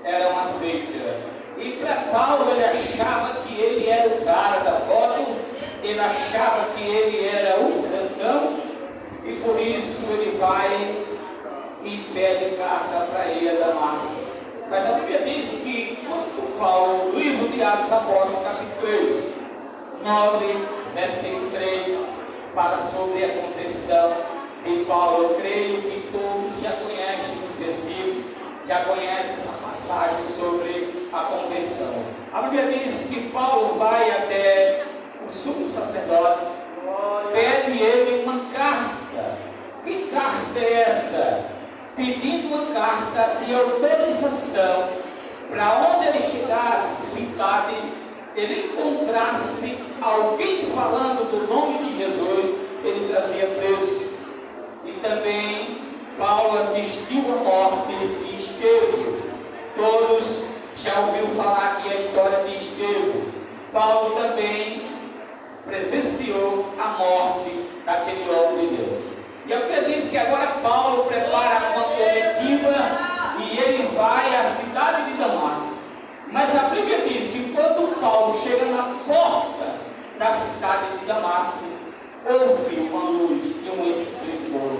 era uma seita. E para Paulo, ele achava que ele era o cara da foto, ele achava que ele era o santão, e por isso ele vai e pede carta para ir a Damasco. Mas a Bíblia diz que quando Paulo, no livro de Atos Apóstolos, capítulo 3, 9, versículo 3, fala sobre a conversão de Paulo. Eu creio que todos já conhecem o versículo, já conhecem essa passagem sobre a conversão. A Bíblia diz que Paulo vai até o sumo sacerdote, pede ele uma carta. Que carta é essa? Pedindo uma carta de autorização para onde ele chegasse, cidade, ele encontrasse alguém falando do nome de Jesus, ele trazia preso. E também Paulo assistiu à morte de Estevão. Todos já ouviram falar aqui a história de Estevão. Paulo também presenciou a morte daquele homem de Deus. E a Bíblia diz que agora Paulo prepara uma comitiva e ele vai à cidade de Damasco. Mas a Bíblia diz que quando Paulo chega na porta da cidade de Damasco, houve uma luz e um esplendor.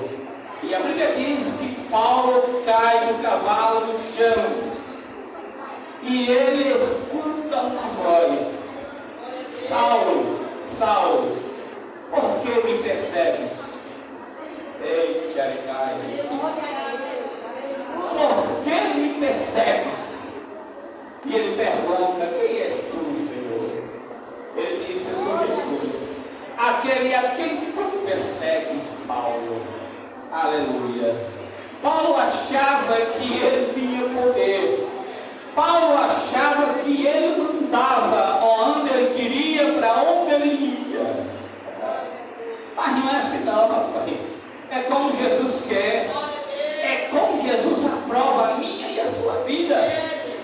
E a Bíblia diz que Paulo cai do cavalo no chão e ele escuta uma voz: Saulo, Saulo, por que me persegues? Eita, por que me persegues? E ele pergunta: quem és tu, Senhor? Ele disse: eu sou Jesus, aquele a quem tu persegues, Paulo. Aleluia. Paulo achava que ele tinha poder. Paulo achava que ele mandava onde ele queria, para onde ele ia. Mas não é assim não, rapaz. É como Jesus quer. É como Jesus aprova a minha e a sua vida.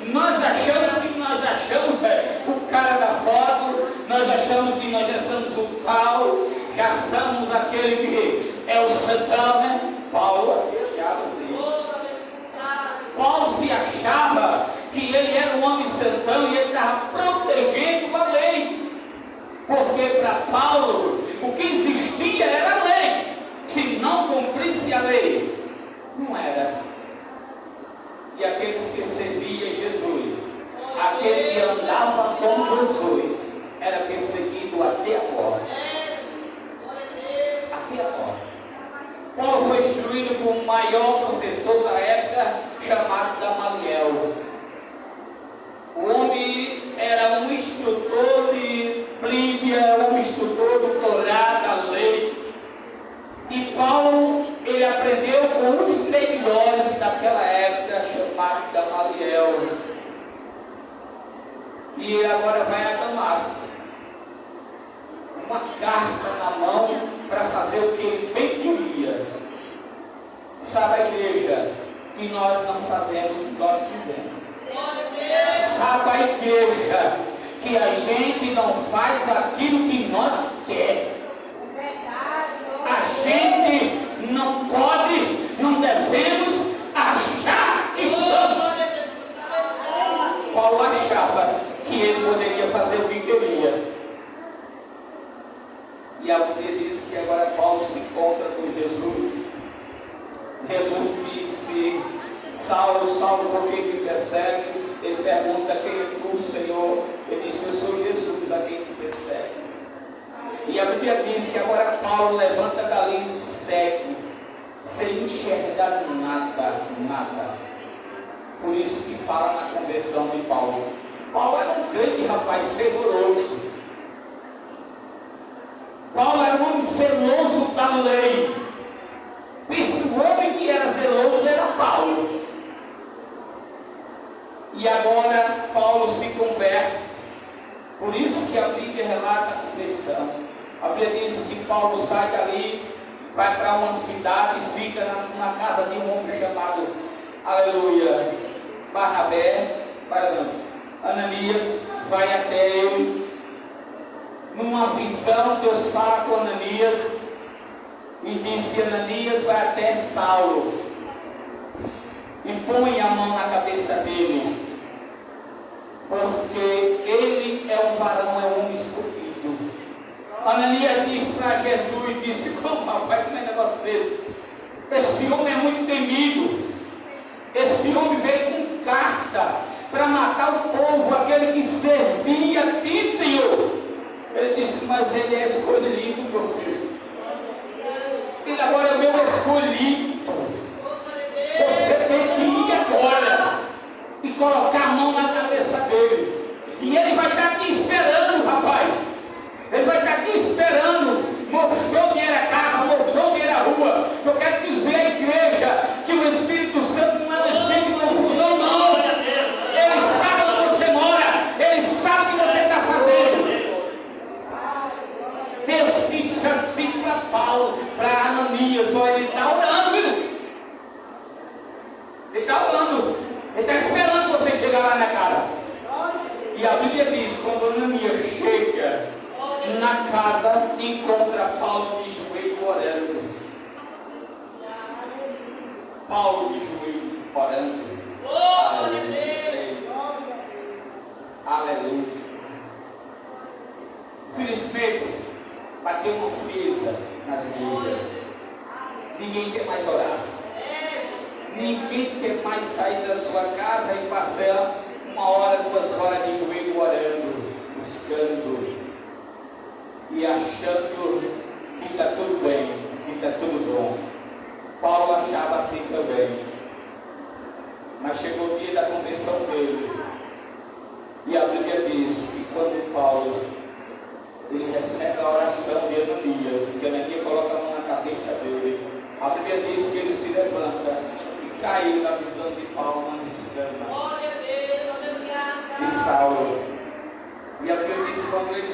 Nós achamos que nós achamos o cara da foto, nós achamos que nós já somos o tal, já somos aquele que é o santão, né? Paulo se achava assim. Paulo se achava que ele era um homem santão e ele estava protegendo a lei. Porque para Paulo o que existia era a lei. Se não cumprisse a lei, não era. E aqueles que serviam Jesus, aquele que andava com Jesus, era perseguido até a morte. Até a morte. Paulo foi instruído por um maior professor da época, chamado Gamaliel. O homem era um instrutor de Bíblia, um instrutor do Torá, da lei. E Paulo, ele aprendeu com os melhores daquela época, chamado Gamaliel. E ele agora vai a Damasco. Uma carta na mão para fazer o que ele bem queria. Sabe a igreja que nós não fazemos o que nós quisemos. Sabe a igreja que a gente não faz aquilo que nós quer. A gente não pode, não devemos achar que somos. Paulo achava que ele poderia fazer o que queria. E a Bíblia diz que agora Paulo se encontra com Jesus. Jesus disse: Saulo, Saulo, por que me persegues? Ele pergunta: quem é tu, Senhor? Ele disse: eu sou Jesus, a quem tu persegues. E a Bíblia diz que agora Paulo levanta dali cego, sem enxergar nada, nada. Por isso que fala na conversão de Paulo. Paulo era um grande rapaz fervoroso. Paulo era um homem zeloso da lei. Pense, o homem que era zeloso era Paulo. E agora Paulo se converte. Por isso que a Bíblia relata a conversão. A Bíblia diz que Paulo sai dali, vai para uma cidade e fica na casa de um homem chamado, aleluia, Barnabé, Ananias, vai até ele. Numa visão, Deus fala com Ananias e disse: Ananias, vai até Saulo e põe a mão na cabeça dele. varão é um homem escolhido. Ananias disse para Jesus, disse, como rapaz, como é negócio desse? Esse homem é muito temido. Esse homem veio com carta para matar o povo, aquele que servia a ti, Senhor. Ele disse, mas ele é escolhido, meu filho. Ele agora é meu escolhido. Você tem que ir agora e colocar a mão na cabeça dele. E ele vai estar aqui esperando, rapaz. Ele vai estar aqui esperando. Mostrou onde era a casa, mostrou onde era a rua. Eu quero dizer à igreja que o Espírito Santo não é um espírito de confusão, não. Ele sabe onde você mora. Ele sabe o que você está fazendo. Deus disse assim para Paulo, para Ananias, olha, ele está orando, viu? Ele está orando. Ele está esperando você chegar lá na casa. E a Bíblia diz, quando Ananias chega na casa, encontra Paulo de joelho orando. Paulo de joelho orando. Aleluia. Aleluia. Infelizmente, bateu uma frieza nas igrejas. Ninguém quer mais orar. Ninguém quer mais sair da sua casa e passar 1 hora, 2 horas de joelho orando, buscando e achando que está tudo bem, que está tudo bom. Paulo achava assim também. Mas chegou o dia da convenção dele. E a Bíblia diz que quando Paulo ele recebe a oração de Ananias, que Ananias coloca a mão na cabeça dele, a Bíblia diz que ele se levanta e caiu na visão de Paulo na escama de Saulo. E a Bíblia diz que quando ele